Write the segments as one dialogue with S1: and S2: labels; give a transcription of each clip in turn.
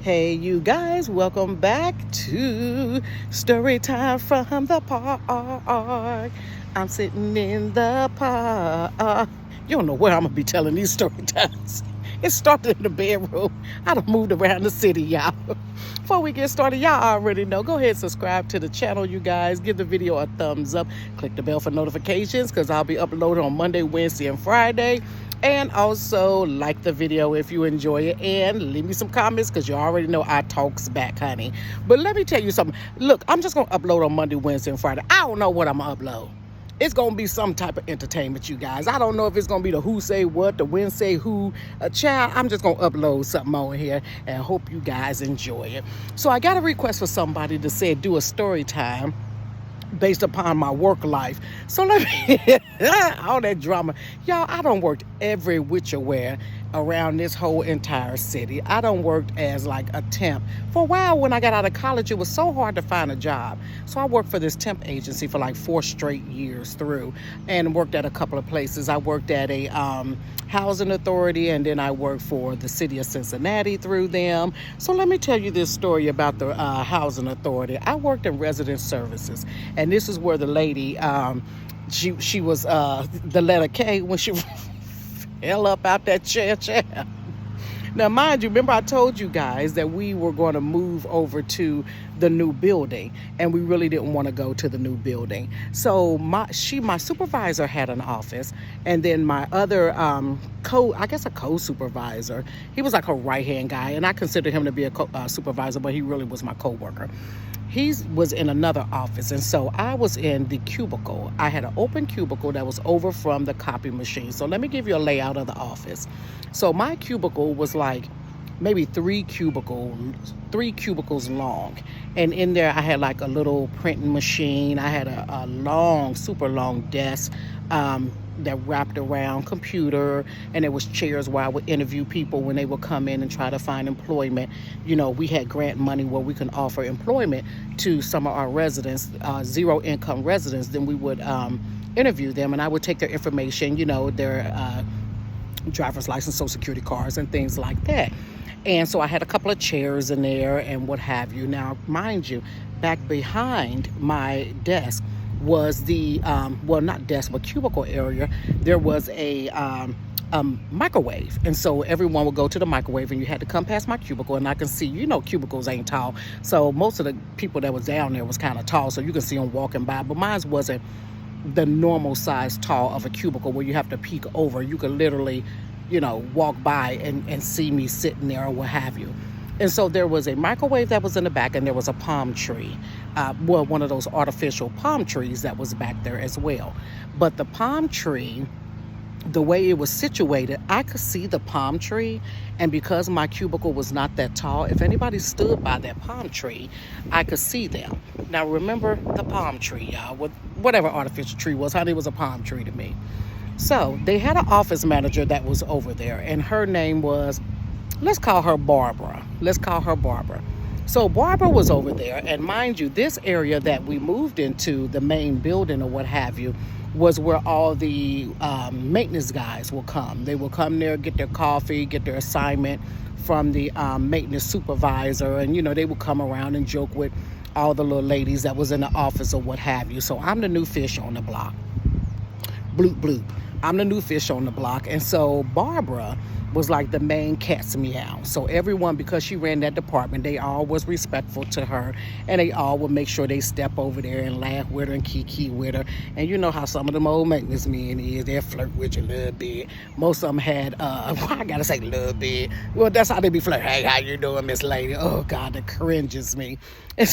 S1: Hey, you guys, welcome back to Storytime from the park. I'm sitting in the park. You don't know where I'm going to be telling these story times. It started in the bedroom. I done moved around the city, y'all. Before we get started, y'all already know. Go ahead and subscribe to the channel, you guys. Give the video a thumbs up. Click the bell for notifications because I'll be uploading on Monday, Wednesday, and Friday. And also like the video if you enjoy it, and leave me some comments because you already know I talks back, honey. But let me tell you something. Look, I'm just going to upload on Monday, Wednesday, and Friday. I don't know what I'm going to upload. It's going to be some type of entertainment, you guys. I don't know if it's going to be the who say what, the when say who. Child, I'm just going to upload something on here and hope you guys enjoy it. So I got a request for somebody to say do a story time based upon my work life. So let me, all that drama. Y'all, I done worked every which where around this whole entire city. I done worked as like a temp. For a while when I got out of college, it was so hard to find a job. So I worked for this temp agency for like 4 straight years through and worked at a couple of places. I worked at a housing authority, and then I worked for the city of Cincinnati through them. So let me tell you this story about the housing authority. I worked in resident services, and this is where the lady, she was the letter K when she fell up out that chair. Now, mind you, remember I told you guys that we were going to move over to the new building, and we really didn't want to go to the new building. So my supervisor had an office, and then my other a co-supervisor, he was like a right-hand guy, and I considered him to be a supervisor, but he really was my coworker. He was in another office, and so I was in the cubicle. I had an open cubicle that was over from the copy machine. So let me give you a layout of the office. So my cubicle was like maybe 3 cubicles long, and in there I had like a little printing machine. I had a long, super long desk that wrapped around computer, and there was chairs where I would interview people when they would come in and try to find employment. You know, we had grant money where we can offer employment to some of our residents, zero income residents. Then we would interview them, and I would take their information, you know, their driver's license, social security cards, and things like that. And so I had a couple of chairs in there and what have you. Now, mind you, back behind my desk was the, well, not desk, but cubicle area. There was a microwave. And so everyone would go to the microwave, and you had to come past my cubicle. And I can see, you know, cubicles ain't tall. So most of the people that was down there was kind of tall. So you can see them walking by. But mine wasn't the normal size tall of a cubicle where you have to peek over. You could literally, you know, walk by and see me sitting there or what have you. And so there was a microwave that was in the back, and there was a palm tree. Well, one of those artificial palm trees that was back there as well. But the palm tree, the way it was situated, I could see the palm tree. And because my cubicle was not that tall, if anybody stood by that palm tree, I could see them. Now, remember the palm tree, y'all. Whatever artificial tree was, honey, it was a palm tree to me. So they had an office manager that was over there, and her name was, let's call her Barbara. So Barbara was over there, and mind you, this area that we moved into, the main building or what have you, was where all the maintenance guys will come. They will come there, get their coffee, get their assignment from the maintenance supervisor, and, you know, they would come around and joke with all the little ladies that was in the office or what have you. So I'm the new fish on the block. Bloop, bloop. I'm the new fish on the block. And so Barbara was like the main cat's meow. So everyone, because she ran that department, they all was respectful to her, and they all would make sure they step over there and laugh with her and kiki with her. And you know how some of them old maintenance men is, they'll flirt with you a little bit. Most of them had, I gotta say a little bit. Well, that's how they be flirting. Hey, how you doing, Miss Lady? Oh God, that cringes me. And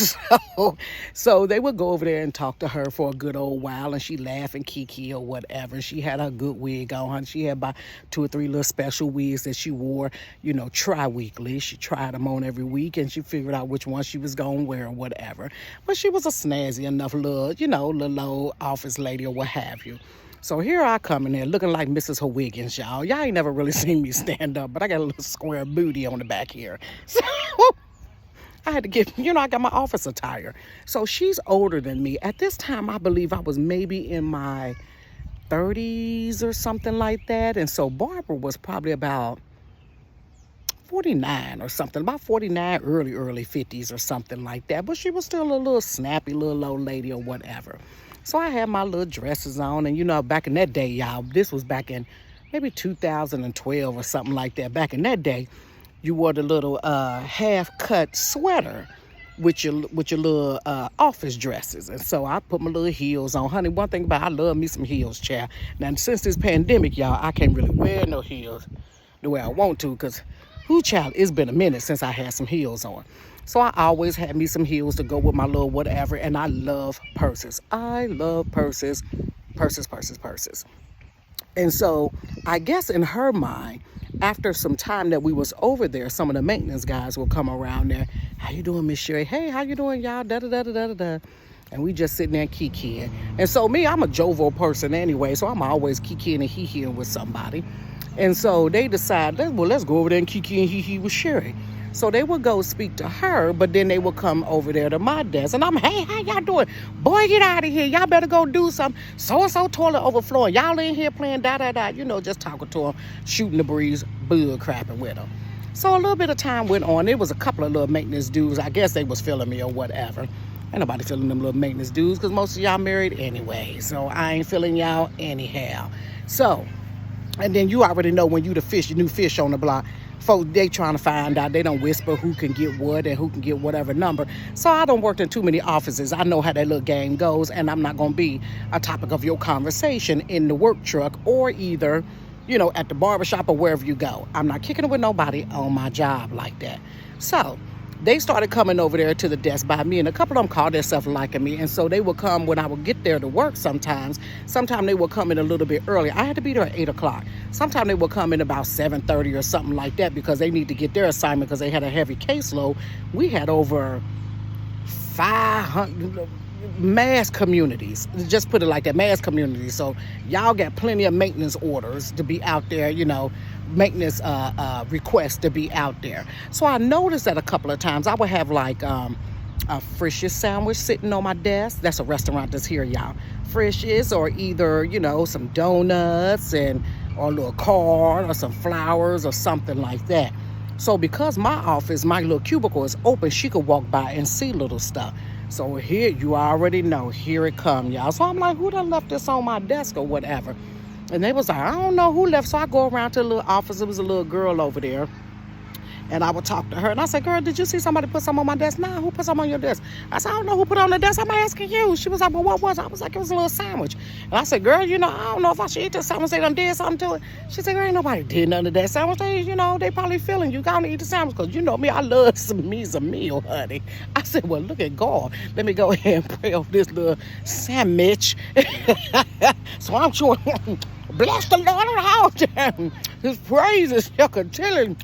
S1: so they would go over there and talk to her for a good old while, and she laugh and kiki or whatever. She had her good wig on. She had about 2 or 3 little special wigs that she wore, you know, tri-weekly. She tried them on every week, and she figured out which one she was going to wear or whatever. But she was a snazzy enough little, you know, little old office lady or what have you. So here I come in there looking like Mrs. Higgins, y'all. Y'all ain't never really seen me stand up, but I got a little square booty on the back here. So I had to get, you know, I got my office attire. So she's older than me. At this time, I believe I was maybe in my 30s or something like that. And so Barbara was probably about 49 or something, about 49, early 50s or something like that. But she was still a little snappy little old lady or whatever. So I had my little dresses on. And, back in that day, y'all, this was back in maybe 2012 or something like that. Back in that day, you wore the little half-cut sweater with your little office dresses. And so I put my little heels on. Honey, one thing about I love me some heels, child. Now, since this pandemic, y'all, I can't really wear no heels the way I want to because, child, it's been a minute since I had some heels on. So I always had me some heels to go with my little whatever. And I love purses. I love purses. Purses. And so I guess in her mind, after some time that we was over there, some of the maintenance guys will come around there. How you doing, Miss Sherry? Hey, how you doing, y'all? Da-da-da-da-da-da. And we just sitting there kikiing. And so me, I'm a jovial person anyway, so I'm always kikiing and hee-heeing with somebody. And so they decide, let's go over there and kiki and hee-hee with Sherry. So they would go speak to her, but then they would come over there to my desk. And I'm, hey, how y'all doing? Boy, get out of here. Y'all better go do something. So-and-so toilet overflowing. Y'all in here playing da-da-da. Just talking to them, shooting the breeze, bull crapping with them. So a little bit of time went on. There was a couple of little maintenance dudes. I guess they was feeling me or whatever. Ain't nobody feeling them little maintenance dudes because most of y'all married anyway. So I ain't feeling y'all anyhow. So, and then you already know when you the new fish on the block. Folks, they trying to find out. They don't whisper who can get what and who can get whatever number. So I don't work in too many offices. I know how that little game goes, and I'm not going to be a topic of your conversation in the work truck or either, at the barbershop or wherever you go. I'm not kicking it with nobody on my job like that. So they started coming over there to the desk by me, and a couple of them called themselves liking me. And so they would come when I would get there to work sometimes. Sometimes they would come in a little bit early. I had to be there at 8 o'clock. Sometimes they would come in about 7:30 or something like that because they need to get their assignment because they had a heavy caseload. We had over 500 mass communities. Just put it like that, mass communities. So y'all got plenty of maintenance orders to be out there, maintenance requests to be out there. So I noticed that a couple of times I would have like a Frisch's sandwich sitting on my desk. That's a restaurant that's here, y'all. Frisch's, or either, some donuts or a little card or some flowers or something like that. So because my office, my little cubicle is open, she could walk by and see little stuff. So here, you already know, here it come, y'all. So I'm like, who done left this on my desk or whatever? And they was like, I don't know who left. So I go around to the little office. It was a little girl over there. And I would talk to her. And I said, girl, did you see somebody put something on my desk? Nah, who put something on your desk? I said, I don't know who put it on the desk. I'm asking you. She was like, well, what was it? I was like, it was a little sandwich. And I said, girl, I don't know if I should eat this sandwich. They done did something to it. She said, girl, ain't nobody did nothing to that sandwich. They probably feeling you got to eat the sandwich because me, I love some meal, honey. I said, well, look at God. Let me go ahead and pray over this little sandwich. So I'm sure, bless the Lord of the house. His praises shall continue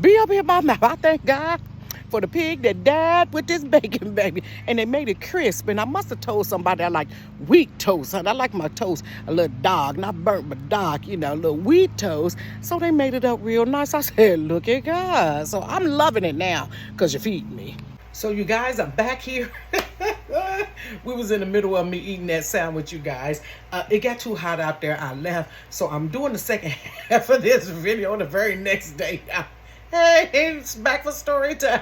S1: be up here my mouth. I thank God for the pig that died with this bacon, baby. And they made it crisp. And I must have told somebody I like wheat toast. Honey. I like my toast a little dark, not burnt, but dark, a little wheat toast. So they made it up real nice. I said, look at God. So I'm loving it now because you're feeding me. So you guys are back here. We was in the middle of me eating that sandwich, you guys. It got too hot out there. I left. So I'm doing the second half of this video the very next day. Hey, it's back for story time.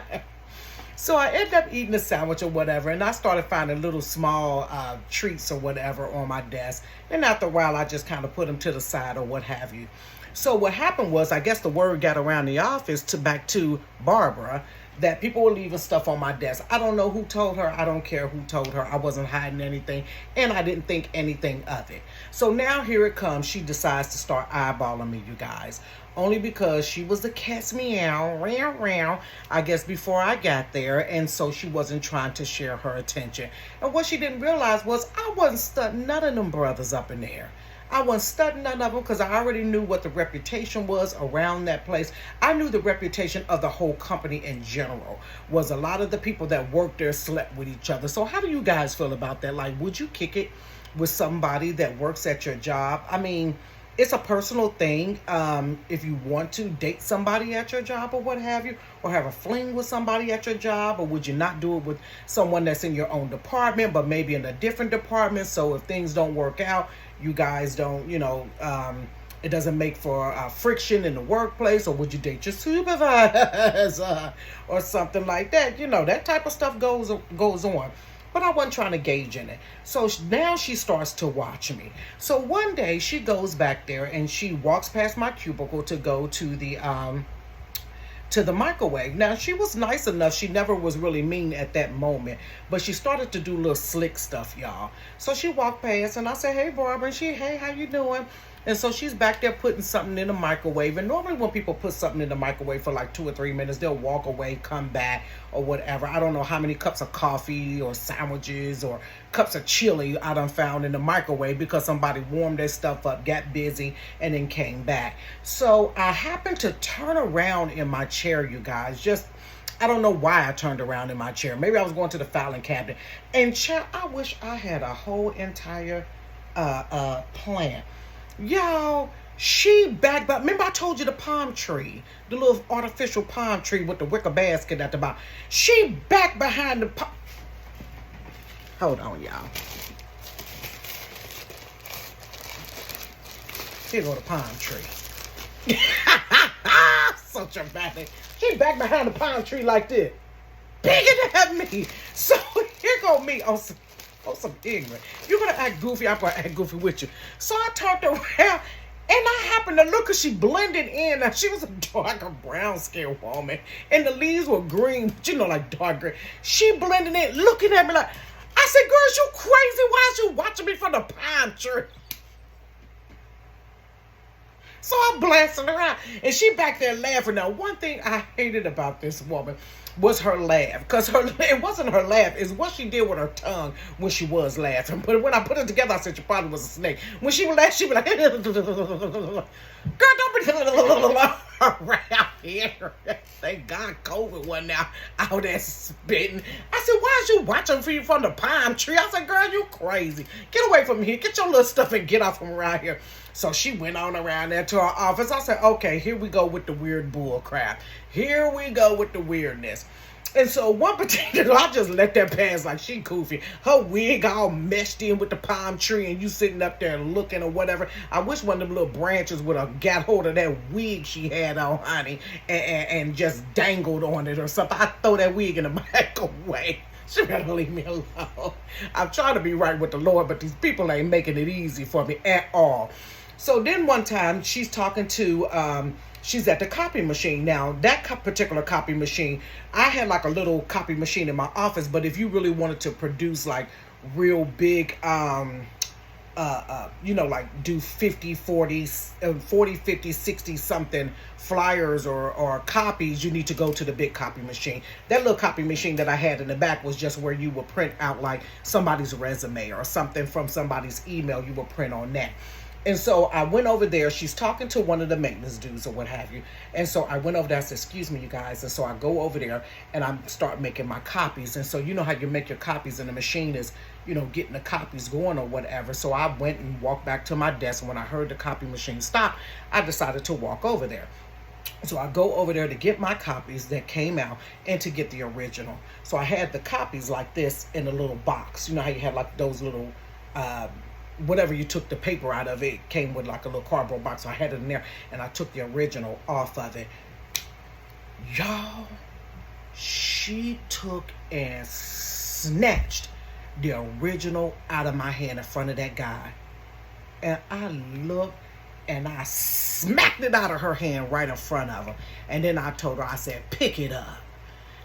S1: So I ended up eating a sandwich or whatever, and I started finding little small treats or whatever on my desk. And after a while, I just kind of put them to the side or what have you. So what happened was, I guess the word got around the office back to Barbara that people were leaving stuff on my desk. I don't know who told her. I don't care who told her. I wasn't hiding anything, and I didn't think anything of it. So now here it comes. She decides to start eyeballing me, you guys. Only because she was the cat's meow, round, I guess, before I got there. And so she wasn't trying to share her attention. And what she didn't realize was I wasn't studying none of them brothers up in there. I wasn't studying none of them because I already knew what the reputation was around that place. I knew the reputation of the whole company in general was a lot of the people that worked there slept with each other. So how do you guys feel about that? Like, would you kick it with somebody that works at your job? I mean, it's a personal thing. If you want to date somebody at your job or what have you, or have a fling with somebody at your job, or would you not do it with someone that's in your own department, but maybe in a different department? So if things don't work out, you guys don't, It doesn't make for friction in the workplace, or would you date your supervisor or something like that? You know, that type of stuff goes on. But I wasn't trying to gauge in it. So now she starts to watch me. So one day she goes back there and she walks past my cubicle to go to the microwave. Now, she was nice enough. She never was really mean at that moment, but she started to do little slick stuff, y'all. So she walked past and I said, hey, Barbara. And she, hey, how you doing? And so she's back there putting something in the microwave. And normally when people put something in the microwave for like 2 or 3 minutes, they'll walk away, come back, or whatever. I don't know how many cups of coffee or sandwiches or cups of chili I done found in the microwave because somebody warmed their stuff up, got busy, and then came back. So I happened to turn around in my chair, you guys. I don't know why I turned around in my chair. Maybe I was going to the filing cabinet. And chair, I wish I had a whole entire plan. Y'all, she back by, remember I told you the palm tree, the little artificial palm tree with the wicker basket at the bottom. She back behind the hold on, y'all. Here go the palm tree. So dramatic. She back behind the palm tree like this, bigger than me. So here go me on some ignorant. You're gonna act goofy, I'm gonna act goofy with you. So I turned around and I happened to look, cause she blended in. Now she was a darker brown skinned woman and the leaves were green, but you know, like dark green. She blended in, looking at me like, I said, girl, you crazy? Why is you watching me from the palm tree? So I'm blasting her out. And she back there laughing. Now, one thing I hated about this woman was her laugh. Because it wasn't her laugh. It's what she did with her tongue when she was laughing. But when I put it together, I said she probably was a snake. When she would laugh, she'd be like, girl, don't be around here. Thank God COVID wasn't out there spitting. I said, why is you watching for you from the palm tree? I said, girl, you crazy. Get away from here. Get your little stuff and get off from around here. So she went on around there to our office. I said, okay, here we go with the weird bull crap. Here we go with the weirdness. And so one particular, I just let that pass like she goofy. Her wig all meshed in with the palm tree and you sitting up there looking or whatever. I wish one of them little branches would have got hold of that wig she had on, honey, and just dangled on it or something. I throw that wig in the microwave. She better leave me alone. I'm trying to be right with the Lord, but these people ain't making it easy for me at all. So then one time she's talking to, she's at the copy machine. Now, that particular copy machine, I had like a little copy machine in my office, but if you really wanted to produce like real big, like do 50, 40, 50, 60 something flyers or copies, you need to go to the big copy machine. That little copy machine that I had in the back was just where you would print out like somebody's resume or something from somebody's email. You would print on that. And so I went over there. She's talking to one of the maintenance dudes or what have you. And so I went over there. I said, excuse me, you guys. And so I go over there and I start making my copies. And so you know how you make your copies and the machine is, getting the copies going or whatever. So I went and walked back to my desk. And when I heard the copy machine stop, I decided to walk over there. So I go over there to get my copies that came out and to get the original. So I had the copies like this in a little box. You know how you had like those little, whatever you took the paper out of, it came with like a little cardboard box. So I had it in there and I took the original off of it. Y'all, she took and snatched the original out of my hand in front of that guy. And I looked and I smacked it out of her hand right in front of her. And then I told her, I said, pick it up.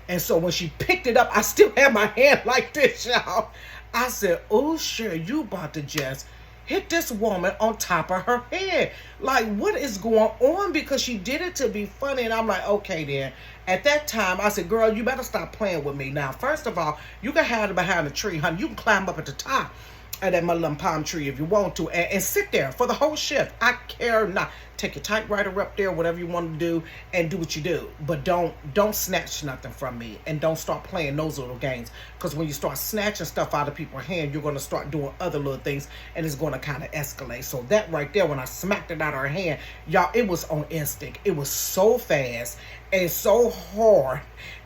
S1: And so when she picked it up, I still had my hand like this, y'all. I said, oh, sure, you about to just hit this woman on top of her head. Like, what is going on? Because she did it to be funny. And I'm like, okay, then. At that time, I said, girl, you better stop playing with me. Now, first of all, you can hide behind a tree, honey. You can climb up at the top of that mother palm tree if you want to and sit there for the whole shift. I care not. Take your typewriter up there, whatever you want to do, and do what you do. But don't snatch nothing from me, and don't start playing those little games. Because when you start snatching stuff out of people's hand, you're going to start doing other little things, and it's going to kind of escalate. So that right there, when I smacked it out of her hand, y'all, it was on instinct. It was so fast and so hard.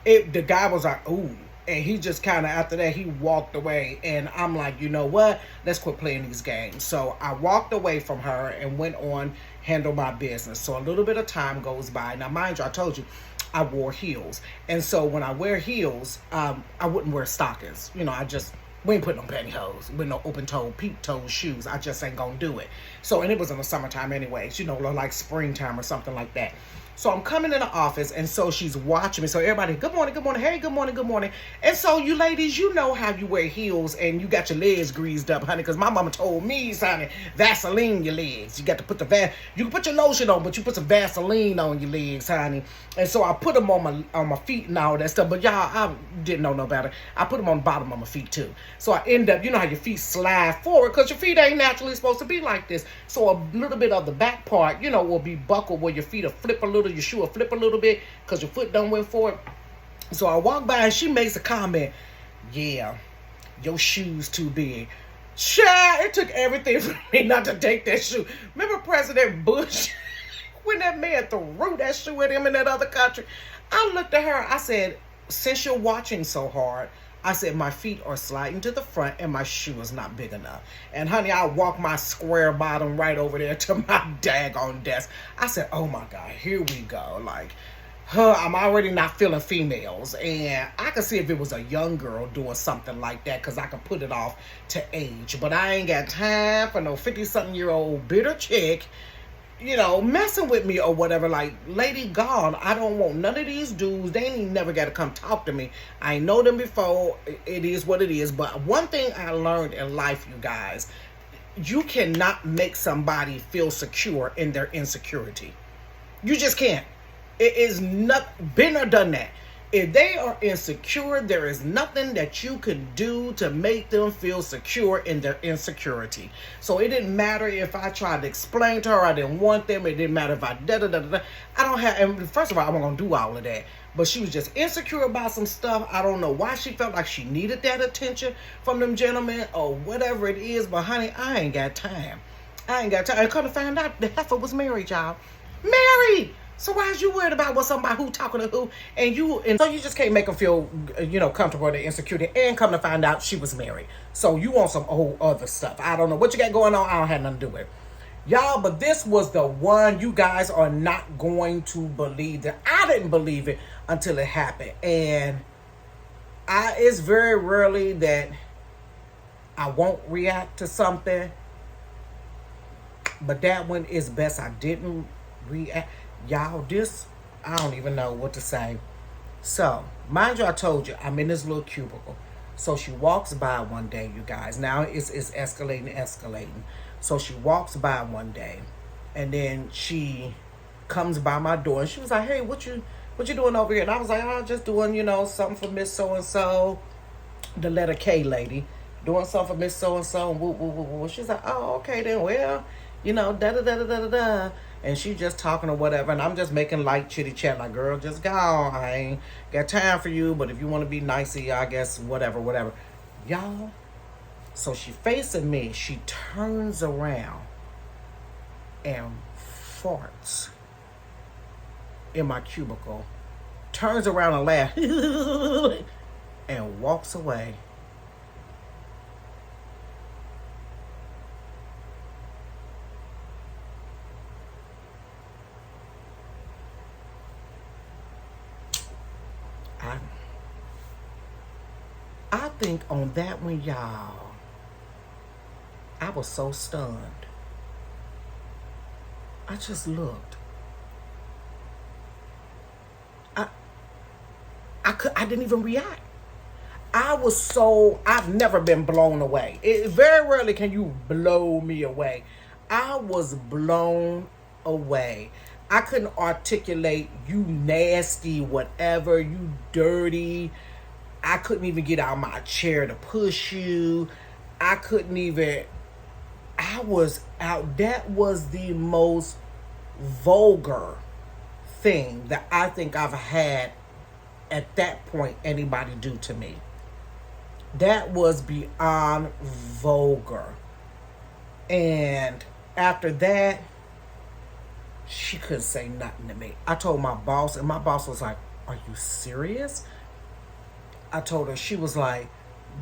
S1: The guy was like, ooh. And he just kind of, after that, he walked away. And I'm like, you know what? Let's quit playing these games. So I walked away from her and went on handle my business. So a little bit of time goes by. Now, mind you, I told you I wore heels. And so when I wear heels, I wouldn't wear stockings. You know, we ain't putting no pantyhose with no open-toed, peep-toed shoes. I just ain't gonna do it. So, and it was in the summertime anyways, you know, like springtime or something like that. So I'm coming in the office, and so she's watching me. So everybody, good morning, hey, good morning, good morning. And so you ladies, you know how you wear heels and you got your legs greased up, honey, because my mama told me, honey, Vaseline your legs. You got to put you can put your lotion on, but you put some Vaseline on your legs, honey. And so I put them on my feet and all that stuff. But y'all, I didn't know no better. I put them on the bottom of my feet too. So I end up, you know how your feet slide forward because your feet ain't naturally supposed to be like this. So a little bit of the back part, you know, will be buckled where your feet will flip a little, your shoe will flip a little bit because your foot done went forward. So I walk by and she makes a comment, yeah, your shoe's too big. Child, it took everything for me not to take that shoe. Remember President Bush? When that man threw that shoe at him in that other country? I looked at her, I said, since you're watching so hard, I said, my feet are sliding to the front and my shoe is not big enough. And honey, I walked my square bottom right over there to my daggone desk. I said, oh my God, here we go. Like, I'm already not feeling females. And I could see if it was a young girl doing something like that because I could put it off to age. But I ain't got time for no 50-something-year-old bitter chick, you know, messing with me or whatever. Like, lady gone, I don't want none of these dudes. They ain't never got to come talk to me. I know them before. It is what it is. But one thing I learned in life, you guys, you cannot make somebody feel secure in their insecurity. You just can't. It is not been or done that. If they are insecure, there is nothing that you can do to make them feel secure in their insecurity. So it didn't matter if I tried to explain to her I didn't want them. It didn't matter if I da-da-da-da-da. I don't have, and first of all, I'm going to do all of that. But she was just insecure about some stuff. I don't know why she felt like she needed that attention from them gentlemen or whatever it is. But honey, I ain't got time. I come to find out the heifer was married, y'all. Married! So why is you worried about what somebody who talking to who and so you just can't make them feel, you know, comfortable with their insecurity, and come to find out she was married. So you want some old other stuff. I don't know what you got going on. I don't have nothing to do with it. Y'all, but this was the one you guys are not going to believe that. I didn't believe it until it happened. And it's very rarely that I won't react to something. But that one is best I didn't react. Y'all, I don't even know what to say. So, mind you, I told you, I'm in this little cubicle. So she walks by one day, you guys. Now it's escalating. So she walks by one day, and then she comes by my door, and she was like, hey, what you doing over here? And I was like, oh, just doing, you know, something for Miss So-and-so, the letter K lady, doing something for Miss So-and-so, and woo, woo, woo, woo. She's like, oh, okay, then, well, you know, da-da-da-da-da-da. And she just talking or whatever, and I'm just making light chitty chat, like, girl, just go on. I ain't got time for you, but if you want to be nicey, I guess, whatever. Y'all, so she facing me, she turns around and farts in my cubicle, turns around and laughs, and walks away. I think on that one, y'all, I was so stunned. I just looked. I didn't even react. I've never been blown away. Very rarely can you blow me away. I was blown away. I couldn't articulate, you nasty, whatever, you dirty. I couldn't even get out of my chair to push you. I was out. That was the most vulgar thing that I think I've had at that point anybody do to me. That was beyond vulgar. And after that, she couldn't say nothing to me. I told my boss, and my boss was like, are you serious? I told her, she was like,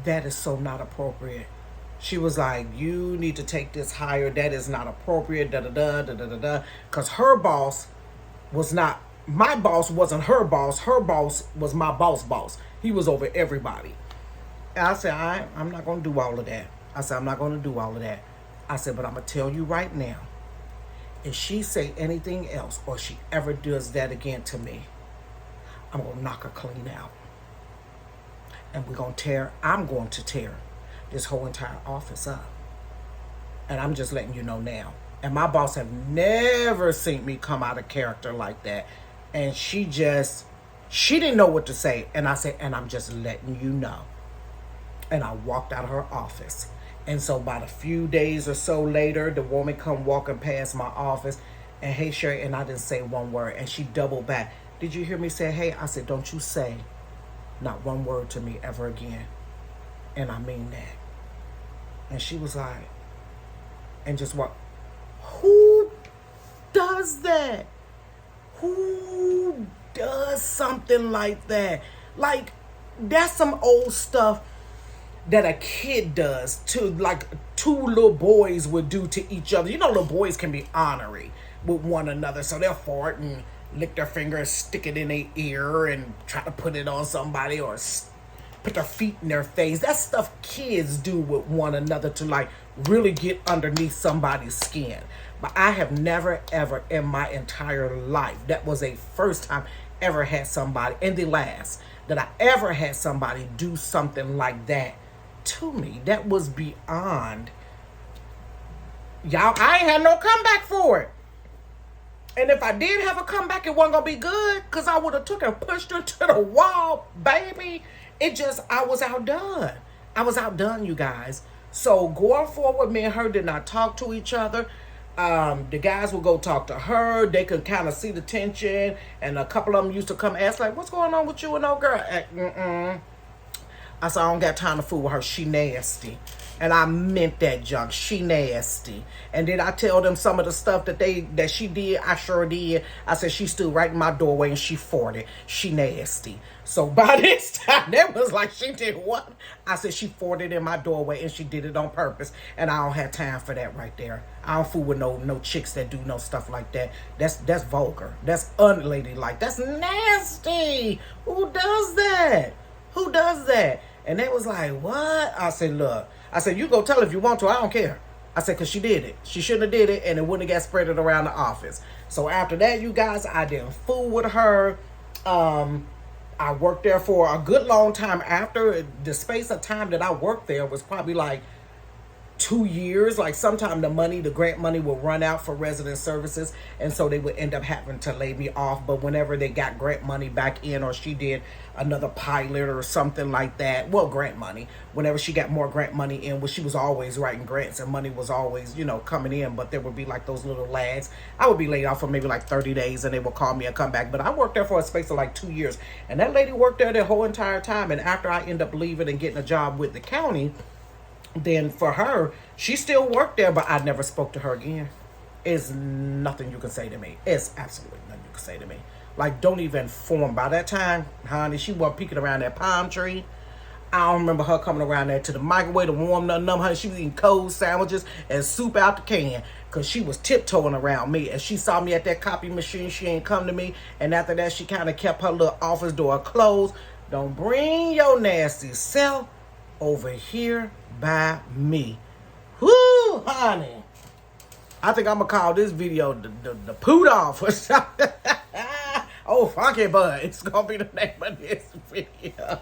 S1: that is so not appropriate. She was like, you need to take this higher. That is not appropriate. Da da da da da da da. Because her boss was not, my boss wasn't her boss. Her boss was my boss. He was over everybody. And I said, I'm not going to do all of that. I said, I'm not going to do all of that. I said, but I'm going to tell you right now, if she say anything else or she ever does that again to me, I'm going to knock her clean out. And I'm going to tear this whole entire office up. And I'm just letting you know now. And my boss have never seen me come out of character like that. And she didn't know what to say. And I said, and I'm just letting you know. And I walked out of her office. And so about a few days or so later, the woman come walking past my office. And hey, Sherry, and I didn't say one word. And she doubled back. Did you hear me say, hey? I said, don't you say not one word to me ever again. And I mean that. And she was like, and just what? Who does that? Who does something like that? Like, that's some old stuff that a kid does to, like, two little boys would do to each other. You know, little boys can be ornery with one another, so they'll fart and lick their finger and stick it in their ear and try to put it on somebody or put their feet in their face. That's stuff kids do with one another to, like, really get underneath somebody's skin. But I have never, ever in my entire life, that was a first time ever had somebody, and the last, that I ever had somebody do something like that to me. That was beyond. Y'all, I ain't had no comeback for it. And if I did have a comeback, it wasn't going to be good, because I would have took and pushed her to the wall, baby. I was outdone. I was outdone, you guys. So going forward, me and her did not talk to each other. The guys would go talk to her. They could kind of see the tension. And a couple of them used to come ask, like, what's going on with you and old girl? I said, I don't got time to fool with her. She nasty. And I meant that junk. She nasty. And then I tell them some of the stuff that she did. I sure did. I said, she stood right in my doorway and she farted. She nasty. So by this time, that was like, she did what? I said, she farted in my doorway and she did it on purpose. And I don't have time for that right there. I don't fool with no chicks that do no stuff like that. That's vulgar. That's unladylike. That's nasty. Who does that? Who does that? And they was like, what? I said, look. I said, you go tell her if you want to. I don't care. I said, because she did it. She shouldn't have did it, and it wouldn't have got spreaded around the office. So after that, you guys, I didn't fool with her. I worked there for a good long time. After the space of time that I worked there was probably like 2 years. Like sometime the grant money will run out for resident services, and so they would end up having to lay me off. But whenever they got grant money back in, or she did another pilot or something like that, well, grant money, whenever she got more grant money in, well, she was always writing grants and money was always, coming in. But there would be like those little lags. I would be laid off for maybe like 30 days and they would call me and come back. But I worked there for a space of like 2 years, and that lady worked there the whole entire time. And after I end up leaving and getting a job with the county, then for her, she still worked there, but I never spoke to her again. It's nothing you can say to me. It's absolutely nothing you can say to me. Like, don't even form. By that time, honey, she wasn't peeking around that palm tree. I don't remember her coming around there to the microwave to warm nothing up. Honey, she was eating cold sandwiches and soup out the can, because she was tiptoeing around me. And she saw me at that copy machine. She ain't come to me. And after that, she kind of kept her little office door closed. Don't bring your nasty self over here by me. Whoo, honey. I think I'm going to call this video the poot off or something. Oh, funky bud. It's going to be the name of this video.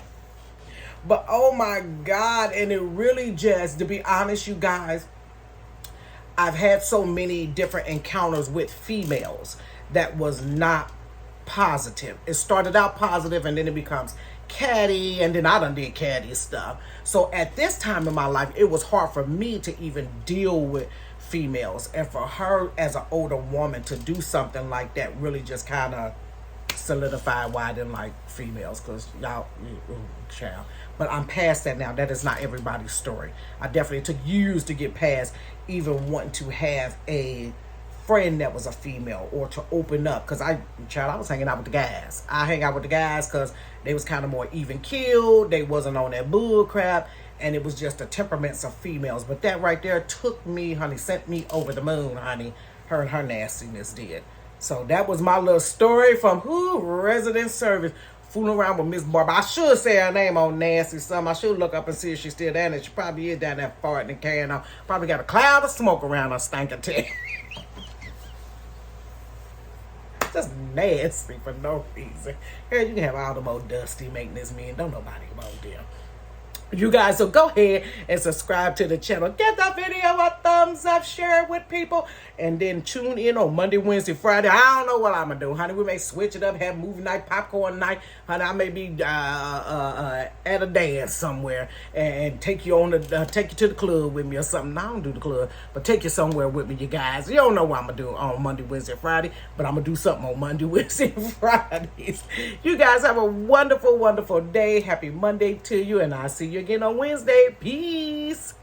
S1: But oh my God. And it really just, to be honest, you guys, I've had so many different encounters with females that was not positive. It started out positive and then it becomes catty, and then I done did catty stuff. So at this time in my life, it was hard for me to even deal with females. And for her as an older woman to do something like that really just kind of solidified why I didn't like females, because y'all, child. But I'm past that now. That is not everybody's story. I definitely took years to get past even wanting to have a friend that was a female, or to open up, because I was hanging out with the guys. I hang out with the guys because they was kind of more even keeled. They wasn't on that bull crap, and it was just the temperaments of females. But that right there took me, honey, sent me over the moon, honey. Her and her nastiness did. So that was my little story from resident service. Fooling around with Miss Barbara. I should say her name on Nasty something. I should look up and see if she's still down there. She probably is down there farting and carrying on. Probably got a cloud of smoke around her stinking tail. Just nasty for no reason. Girl, you can have all the more dusty maintenance men. Don't nobody want them. You guys, so go ahead and subscribe to the channel. Get the video a thumbs up, share it with people, and then tune in on Monday, Wednesday, Friday. I don't know what I'm gonna do, honey. We may switch it up, have movie night, popcorn night, honey. I may be at a dance somewhere and take you on the take you to the club with me or something. I don't do the club, but take you somewhere with me, you guys. You don't know what I'm gonna do on Monday, Wednesday, Friday, but I'm gonna do something on Monday, Wednesday, Fridays. You guys have a wonderful, wonderful day. Happy Monday to you, and I'll see you again on Wednesday. Peace.